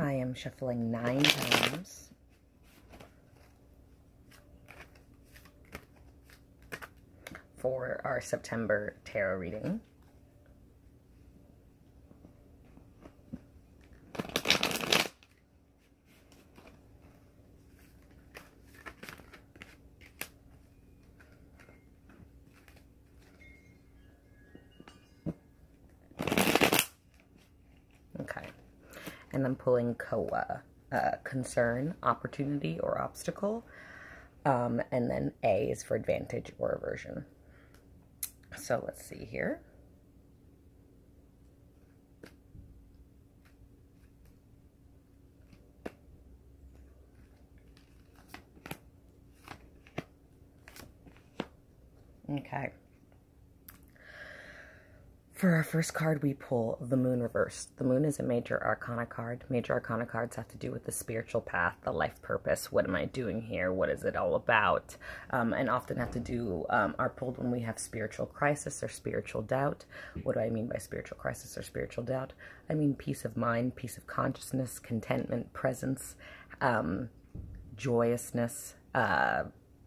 I am shuffling 9 times. For our September tarot reading. Okay. And I'm pulling concern, opportunity, or obstacle. And then A is for advantage or aversion. So let's see here. Okay. For our first card, we pull the Moon reversed. The Moon is a major arcana card. Major arcana cards have to do with the spiritual path, the life purpose. What am I doing here? What is it all about? And often have to do, are pulled when we have spiritual crisis or spiritual doubt. What do I mean by spiritual crisis or spiritual doubt? I mean peace of mind, peace of consciousness, contentment, presence, joyousness,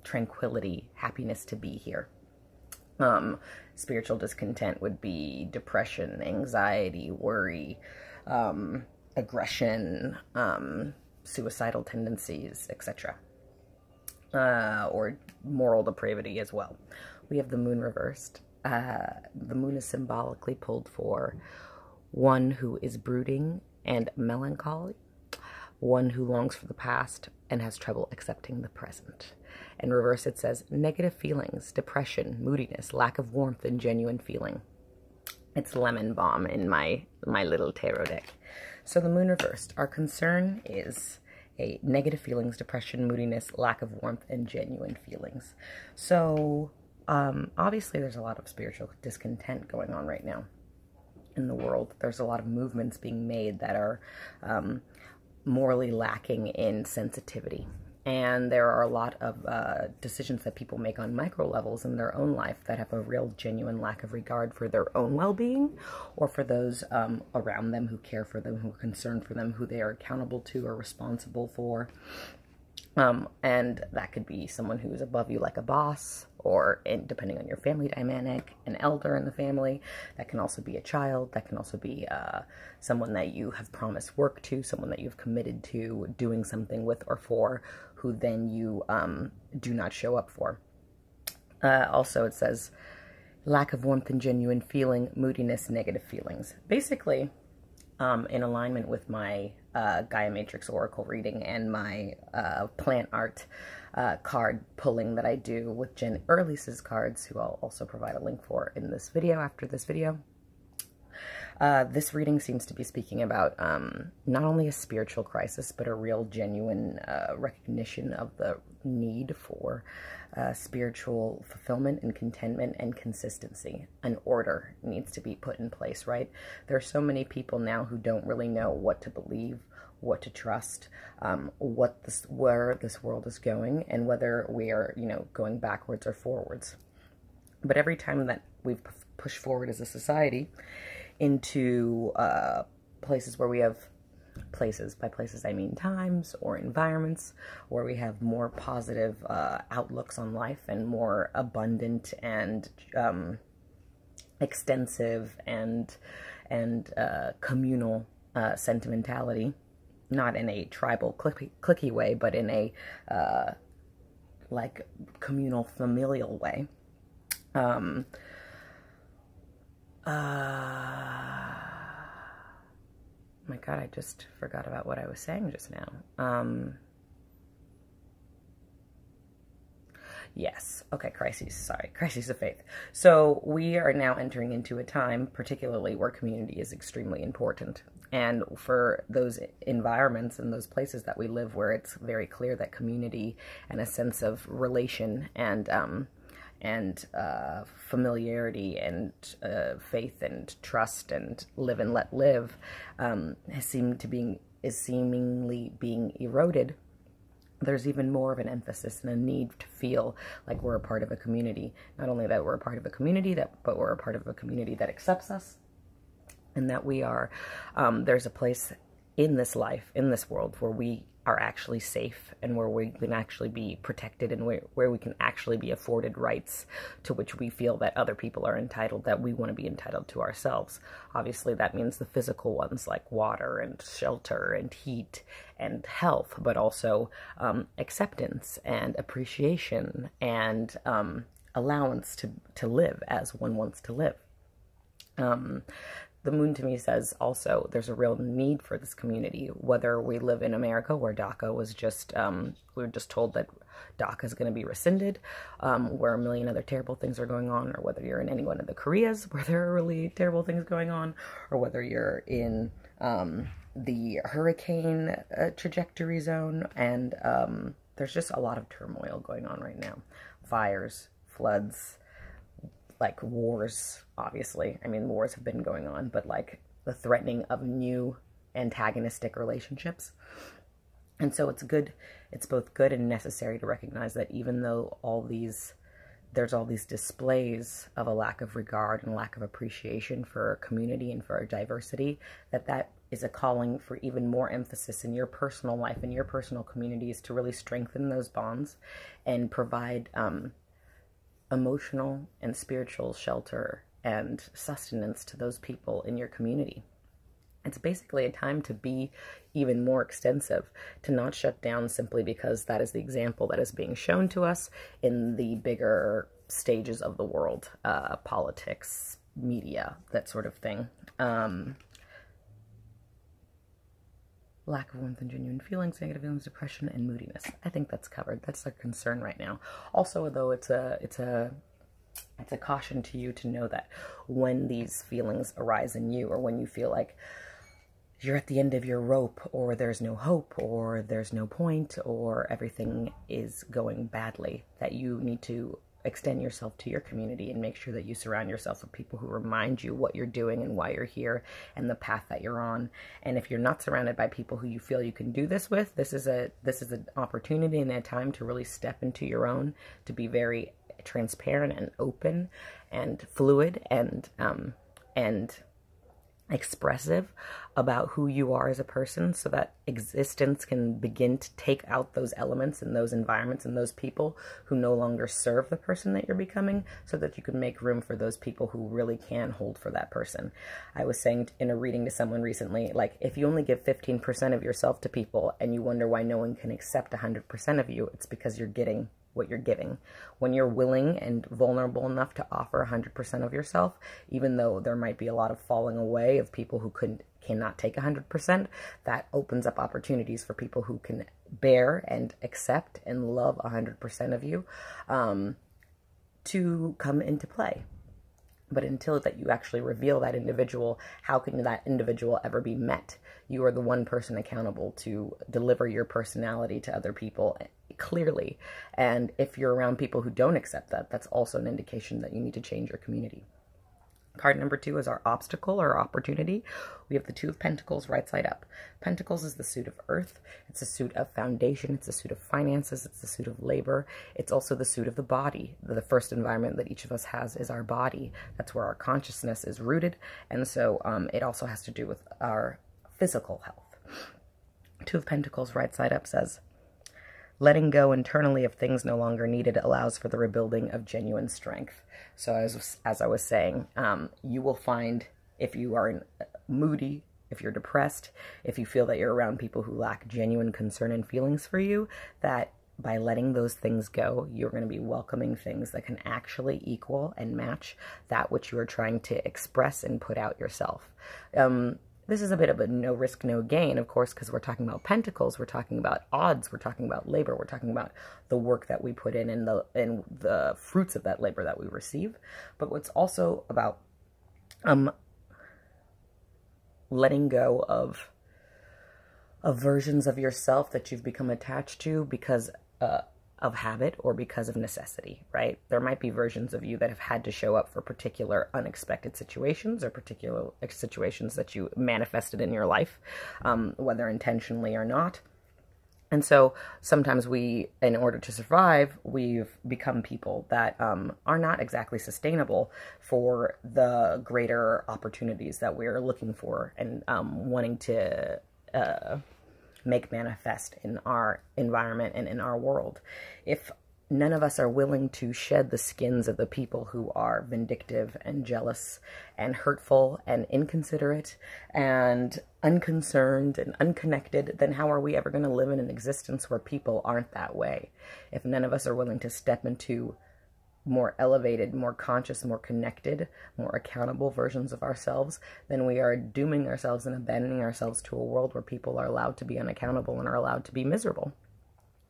tranquility, happiness to be here. Spiritual discontent would be depression, anxiety, worry, aggression, suicidal tendencies, etc. Or moral depravity as well. We have the Moon reversed. The Moon is symbolically pulled for one who is brooding and melancholy, one who longs for the past and has trouble accepting the present. In reverse, it says negative feelings, depression, moodiness, lack of warmth, and genuine feeling. It's lemon balm in my little tarot deck. So the Moon reversed. Our concern is a negative feelings, depression, moodiness, lack of warmth, and genuine feelings. So obviously there's a lot of spiritual discontent going on right now in the world. There's a lot of movements being made that are morally lacking in sensitivity. And there are a lot of decisions that people make on micro levels in their own life that have a real genuine lack of regard for their own well-being or for those around them who care for them, who are concerned for them, who they are accountable to or responsible for. And that could be someone who's above you like a boss, or depending on your family dynamic, an elder in the family. That can also be a child. That can also be someone that you have promised work to, someone that you've committed to doing something with or for, who then you do not show up for. Also, it says lack of warmth and genuine feeling, moodiness, negative feelings. Basically, in alignment with my Gaia Matrix Oracle reading and my plant art card pulling that I do with Jen Early's cards, who I'll also provide a link for in this video, after this video. This reading seems to be speaking about not only a spiritual crisis, but a real genuine recognition of the need for spiritual fulfillment and contentment and consistency. An order needs to be put in place, right? There are so many people now who don't really know what to believe, what to trust, where this world is going, and whether we are, going backwards or forwards. But every time that we've pushed forward as a society into places where we have places, by places I mean times or environments, where we have more positive outlooks on life and more abundant and extensive and communal sentimentality, not in a tribal cliquey way, but in a like communal familial way. My God, I just forgot about what I was saying just now. Yes. Okay, crises. Sorry. Crises of faith. So we are now entering into a time, particularly where community is extremely important. And for those environments and those places that we live where it's very clear that community and a sense of relation and familiarity and faith and trust and live and let live is seemingly being eroded. There's even more of an emphasis and a need to feel like we're a part of a community. Not only that we're a part of a community, but we're a part of a community that accepts us, and that we are, there's a place in this life, in this world, where we are actually safe and where we can actually be protected and where we can actually be afforded rights to which we feel that other people are entitled, that we want to be entitled to ourselves. Obviously, that means the physical ones like water and shelter and heat and health, but also acceptance and appreciation and allowance to live as one wants to live. The moon to me says also there's a real need for this community, whether we live in America where DACA was just, we were just told that DACA is going to be rescinded, where a million other terrible things are going on, or whether you're in any one of the Koreas where there are really terrible things going on, or whether you're in the hurricane trajectory zone, and there's just a lot of turmoil going on right now. Fires, floods, like wars, obviously. I mean, wars have been going on, but like the threatening of new antagonistic relationships. And so it's good, it's both good and necessary to recognize that even though there's all these displays of a lack of regard and lack of appreciation for our community and for our diversity, that is a calling for even more emphasis in your personal life and your personal communities to really strengthen those bonds and provide emotional and spiritual shelter and sustenance to those people in your community. It's basically a time to be even more extensive, to not shut down simply because that is the example that is being shown to us in the bigger stages of the world, politics, media, that sort of thing. Lack of warmth and genuine feelings, negative feelings, depression, and moodiness. I think that's covered. That's a concern right now. Also, though, it's a caution to you to know that when these feelings arise in you, or when you feel like you're at the end of your rope, or there's no hope, or there's no point, or everything is going badly, that you need to extend yourself to your community and make sure that you surround yourself with people who remind you what you're doing and why you're here and the path that you're on. And if you're not surrounded by people who you feel you can do this with, this is an opportunity and a time to really step into your own, to be very transparent and open and fluid and expressive about who you are as a person, so that existence can begin to take out those elements and those environments and those people who no longer serve the person that you're becoming, so that you can make room for those people who really can hold for that person. I was saying in a reading to someone recently, like, if you only give 15% of yourself to people and you wonder why no one can accept 100% of you, it's because you're getting what you're giving. When you're willing and vulnerable enough to offer 100% of yourself, even though there might be a lot of falling away of people who cannot take 100%, that opens up opportunities for people who can bear and accept and love 100% of you to come into play. But until that you actually reveal that individual, how can that individual ever be met? You are the one person accountable to deliver your personality to other people clearly. And if you're around people who don't accept that, that's also an indication that you need to change your community. Card number 2 is our obstacle or opportunity. We have the Two of Pentacles right side up. Pentacles is the suit of earth. It's a suit of foundation. It's a suit of finances. It's the suit of labor. It's also the suit of the body. The first environment that each of us has is our body. That's where our consciousness is rooted. And so it also has to do with our physical health. Two of Pentacles right side up says, letting go internally of things no longer needed allows for the rebuilding of genuine strength. So as I was saying, you will find, if you are moody, if you're depressed, if you feel that you're around people who lack genuine concern and feelings for you, that by letting those things go, you're going to be welcoming things that can actually equal and match that which you are trying to express and put out yourself. This is a bit of a no risk, no gain, of course, because we're talking about pentacles, we're talking about odds, we're talking about labor, we're talking about the work that we put in and the fruits of that labor that we receive. But what's also about letting go of versions of yourself that you've become attached to because of habit or because of necessity, right? There might be versions of you that have had to show up for particular unexpected situations or particular situations that you manifested in your life, whether intentionally or not. And so sometimes we, in order to survive, we've become people that are not exactly sustainable for the greater opportunities that we're looking for and wanting to make manifest in our environment and in our world. If none of us are willing to shed the skins of the people who are vindictive and jealous and hurtful and inconsiderate and unconcerned and unconnected, then how are we ever going to live in an existence where people aren't that way? If none of us are willing to step into more elevated, more conscious, more connected, more accountable versions of ourselves, then we are dooming ourselves and abandoning ourselves to a world where people are allowed to be unaccountable and are allowed to be miserable.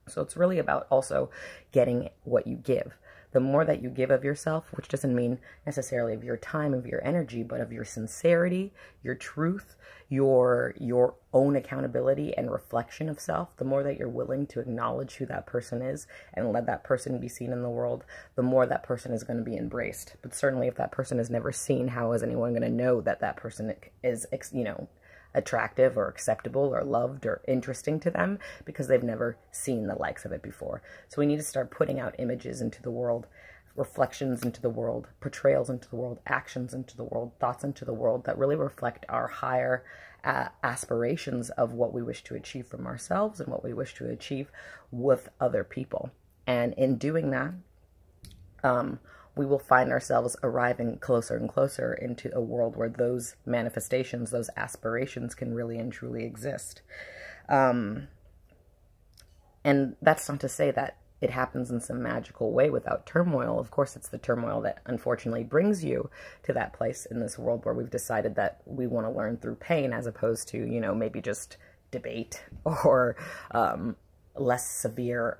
So it's really about also getting what you give. The more that you give of yourself, which doesn't mean necessarily of your time, of your energy, but of your sincerity, your truth, your own accountability and reflection of self, the more that you're willing to acknowledge who that person is and let that person be seen in the world, the more that person is going to be embraced. But certainly if that person is never seen, how is anyone going to know that that person is, you know, attractive or acceptable or loved or interesting to them, because they've never seen the likes of it before. So we need to start putting out images into the world, reflections into the world, portrayals into the world, actions into the world, thoughts into the world that really reflect our higher aspirations of what we wish to achieve from ourselves and what we wish to achieve with other people. And in doing that, we will find ourselves arriving closer and closer into a world where those manifestations, those aspirations can really and truly exist. And that's not to say that it happens in some magical way without turmoil. Of course, it's the turmoil that unfortunately brings you to that place in this world where we've decided that we want to learn through pain as opposed to, you know, maybe just debate or less severe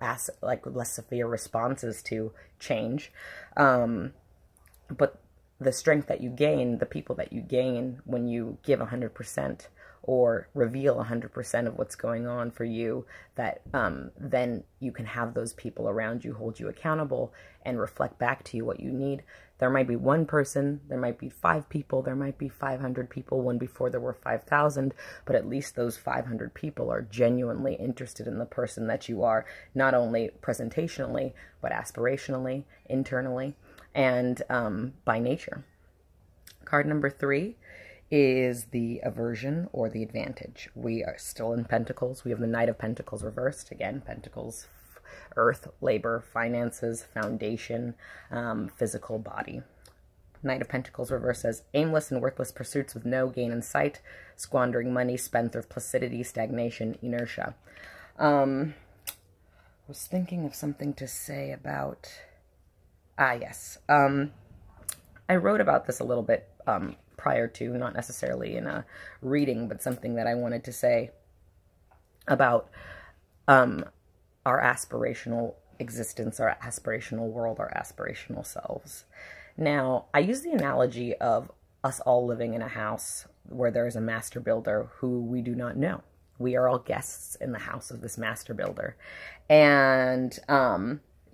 responses to change. But the strength that you gain, the people that you gain when you give 100% or reveal 100% of what's going on for you, that then you can have those people around you hold you accountable and reflect back to you what you need. There might be one person, there might be 5 people, there might be 500 people, when before there were 5,000, but at least those 500 people are genuinely interested in the person that you are, not only presentationally, but aspirationally, internally, and by nature. Card number 3 is the aversion or the advantage. We are still in Pentacles. We have the Knight of Pentacles reversed. Again, Pentacles, earth, labor, finances, foundation, physical body. Knight of Pentacles reversed says, aimless and worthless pursuits with no gain in sight, squandering money, spendthrift, placidity, stagnation, inertia. I was thinking of something to say about... yes. I wrote about this a little bit prior to, not necessarily in a reading, but something that I wanted to say about our aspirational existence, our aspirational world, our aspirational selves. Now, I use the analogy of us all living in a house where there is a master builder who we do not know. We are all guests in the house of this master builder. And,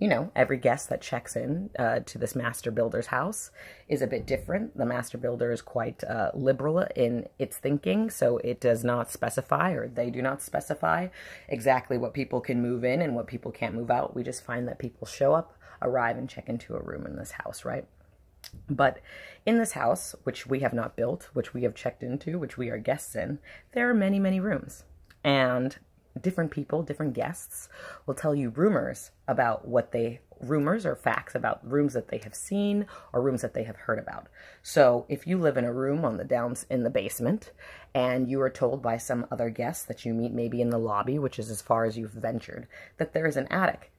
you know, every guest that checks in to this master builder's house is a bit different. The master builder is quite liberal in its thinking, so it does not specify, or they do not specify, exactly what people can move in and what people can't move out. We just find that people show up, arrive, and check into a room in this house, right? But in this house, which we have not built, which we have checked into, which we are guests in, there are many, many rooms. And different people, different guests will tell you rumors about rumors or facts about rooms that they have seen or rooms that they have heard about. So if you live in a room on the in the basement and you are told by some other guests that you meet maybe in the lobby, which is as far as you've ventured, that there is an attic,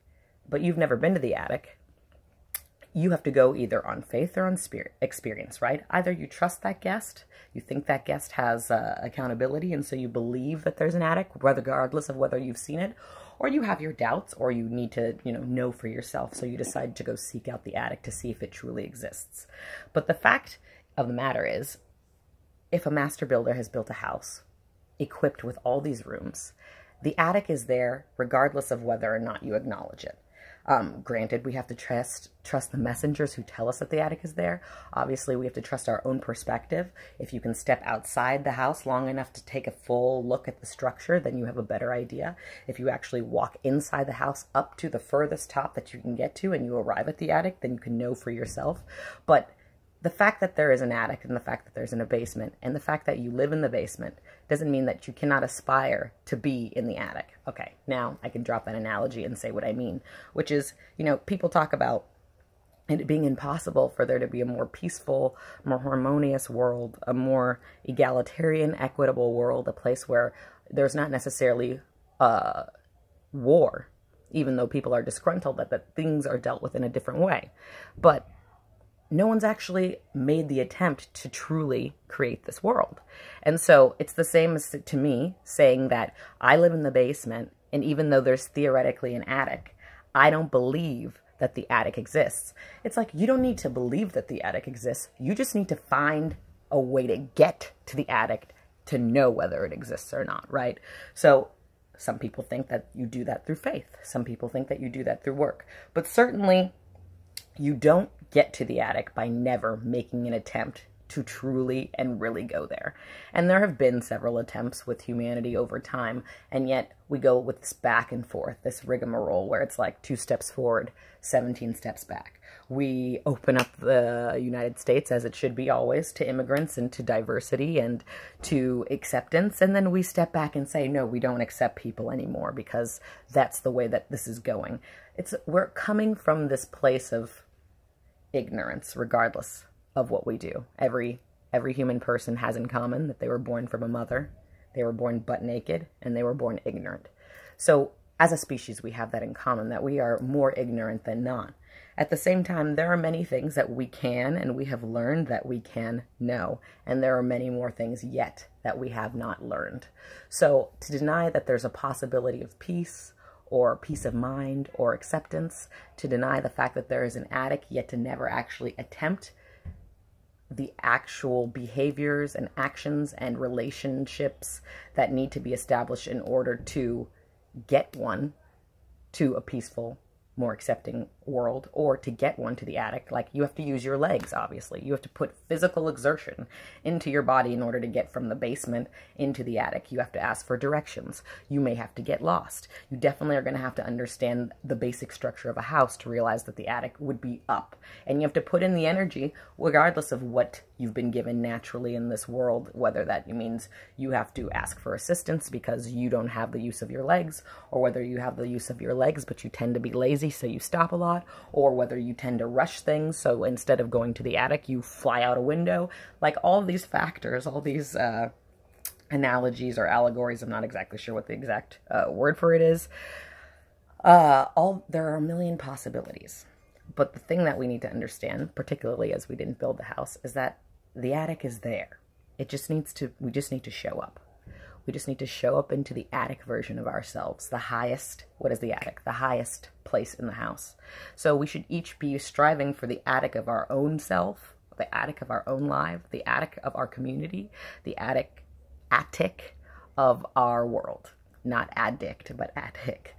but you've never been to the attic, you have to go either on faith or on experience, right? Either you trust that guest, you think that guest has accountability, and so you believe that there's an attic, regardless of whether you've seen it, or you have your doubts, or you need to, know for yourself, so you decide to go seek out the attic to see if it truly exists. But the fact of the matter is, if a master builder has built a house equipped with all these rooms, the attic is there regardless of whether or not you acknowledge it. Granted, we have to trust the messengers who tell us that the attic is there. Obviously, we have to trust our own perspective. If you can step outside the house long enough to take a full look at the structure, then you have a better idea. If you actually walk inside the house up to the furthest top that you can get to and you arrive at the attic, then you can know for yourself. But the fact that there is an attic and the fact that there's a basement and the fact that you live in the basement doesn't mean that you cannot aspire to be in the attic. Okay, now I can drop that analogy and say what I mean, which is, you know, people talk about it being impossible for there to be a more peaceful, more harmonious world, a more egalitarian, equitable world, a place where there's not necessarily war, even though people are disgruntled, that things are dealt with in a different way. But no one's actually made the attempt to truly create this world. And so it's the same as, to me, saying that I live in the basement, and even though there's theoretically an attic, I don't believe that the attic exists. It's like, you don't need to believe that the attic exists. You just need to find a way to get to the attic to know whether it exists or not, right? So some people think that you do that through faith. Some people think that you do that through work. But certainly you don't get to the attic by never making an attempt to truly and really go there. And there have been several attempts with humanity over time, and yet we go with this back and forth, this rigmarole where it's like 2 steps forward, 17 steps back. We open up the United States, as it should be always, to immigrants and to diversity and to acceptance, and then we step back and say, no, we don't accept people anymore because that's the way that this is going. We're coming from this place of ignorance, regardless of what we do. Every human person has in common that they were born from a mother, they were born butt naked, and they were born ignorant. So as a species, we have that in common, that we are more ignorant than not. At the same time, there are many things that we can and we have learned that we can know, and there are many more things yet that we have not learned. So to deny that there's a possibility of peace or peace of mind or acceptance, to deny the fact that there is an attic, yet to never actually attempt the actual behaviors and actions and relationships that need to be established in order to get one to a peaceful, more accepting world, or to get one to the attic. Like, you have to use your legs, obviously. You have to put physical exertion into your body in order to get from the basement into the attic. You have to ask for directions. You may have to get lost. You definitely are going to have to understand the basic structure of a house to realize that the attic would be up. And you have to put in the energy, regardless of what you've been given naturally in this world, whether that means you have to ask for assistance because you don't have the use of your legs, or whether you have the use of your legs but you tend to be lazy so you stop a lot, or whether you tend to rush things, so instead of going to the attic, you fly out a window. Like, all these factors, all these analogies or allegories, I'm not exactly sure what the exact word for it is. There are a million possibilities. But the thing that we need to understand, particularly as we didn't build the house, is that the attic is there. We just need to show up. We just need to show up into the attic version of ourselves. The highest, what is the attic? The highest place in the house. So we should each be striving for the attic of our own self, the attic of our own life, the attic of our community, the attic of our world. Not addict, but attic.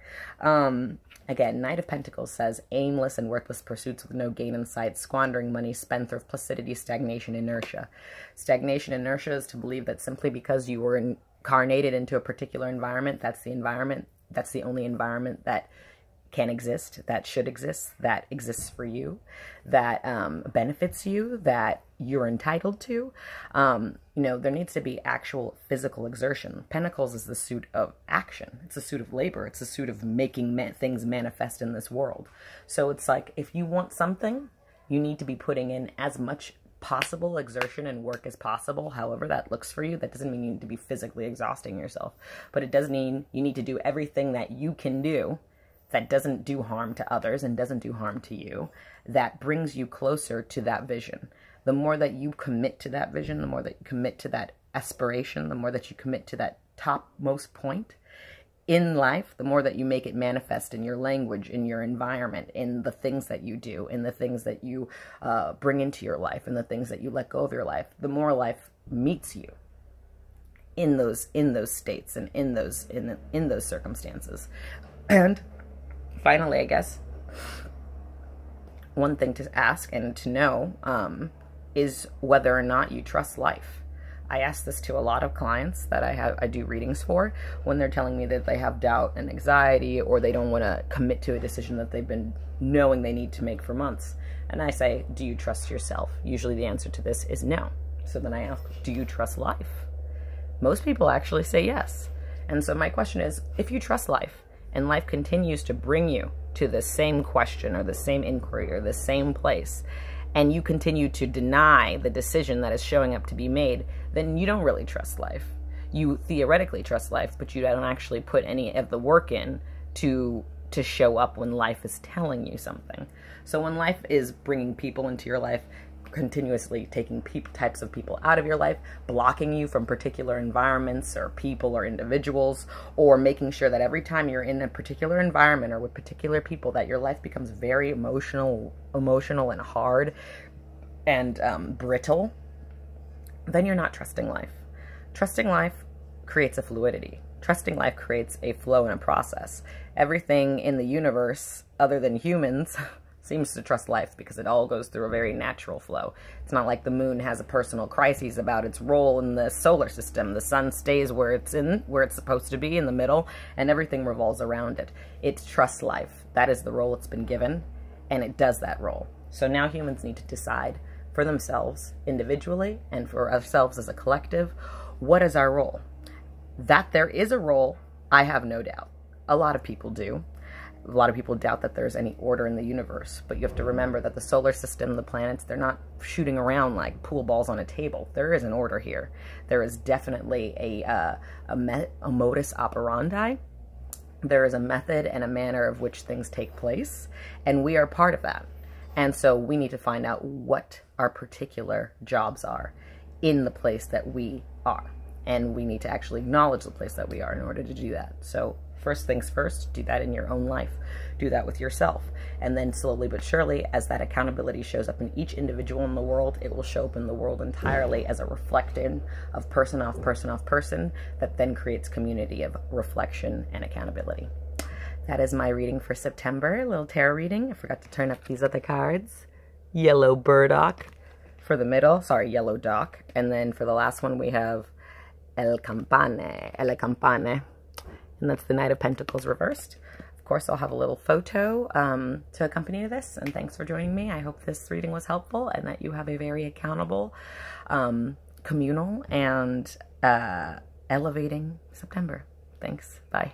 Again, Knight of Pentacles says, aimless and worthless pursuits with no gain in sight, squandering money, spendthrift, placidity, stagnation, inertia. Stagnation, inertia is to believe that simply because you were incarnated into a particular environment, that's the only environment that can exist, that should exist, that exists for you, that benefits you, that you're entitled to. You know, there needs to be actual physical exertion. Pentacles is the suit of action. It's a suit of labor. It's a suit of making things manifest in this world. So it's like, if you want something, you need to be putting in as much possible exertion and work as possible, however that looks for you. That doesn't mean you need to be physically exhausting yourself, but it does mean you need to do everything that you can do that doesn't do harm to others and doesn't do harm to you, that brings you closer to that vision. The more that you commit to that vision, the more that you commit to that aspiration, the more that you commit to that topmost point in life, the more that you make it manifest in your language, in your environment, in the things that you do, in the things that you bring into your life, and the things that you let go of your life, the more life meets you in those states and in those circumstances. And finally, I guess, one thing to ask and to know is whether or not you trust life. I ask this to a lot of clients that I do readings for, when they're telling me that they have doubt and anxiety, or they don't want to commit to a decision that they've been knowing they need to make for months. And I say, do you trust yourself? Usually the answer to this is no. So then I ask, do you trust life? Most people actually say yes. And so my question is, if you trust life and life continues to bring you to the same question or the same inquiry or the same place, and you continue to deny the decision that is showing up to be made, then you don't really trust life. You theoretically trust life, but you don't actually put any of the work in to show up when life is telling you something. So when life is bringing people into your life, continuously taking types of people out of your life, blocking you from particular environments or people or individuals, or making sure that every time you're in a particular environment or with particular people that your life becomes very emotional and hard and brittle, then you're not trusting life. Trusting life creates a fluidity. Trusting life creates a flow and a process. Everything in the universe, other than humans, seems to trust life because it all goes through a very natural flow. It's not like the moon has a personal crisis about its role in the solar system. The sun stays where it's supposed to be, in the middle, and everything revolves around it. It trusts life. That is the role it's been given, and it does that role. So now humans need to decide for themselves individually and for ourselves as a collective, what is our role? That there is a role, I have no doubt. A lot of people do. A lot of people doubt that there's any order in the universe, but you have to remember that the solar system, the planets, they're not shooting around like pool balls on a table. There is an order here. There is definitely a modus operandi. There is a method and a manner of which things take place, and we are part of that. And so we need to find out what our particular jobs are in the place that we are. And we need to actually acknowledge the place that we are in order to do that. So first things first, do that in your own life. Do that with yourself. And then slowly but surely, as that accountability shows up in each individual in the world, it will show up in the world entirely as a reflection of person off person off person that then creates community of reflection and accountability. That is my reading for September, a little tarot reading. I forgot to turn up these other cards. Yellow burdock for the middle. Sorry, yellow dock. And then for the last one, we have El Campane. And that's the Knight of Pentacles reversed. Of course, I'll have a little photo to accompany this. And thanks for joining me. I hope this reading was helpful and that you have a very accountable, communal, and elevating September. Thanks. Bye.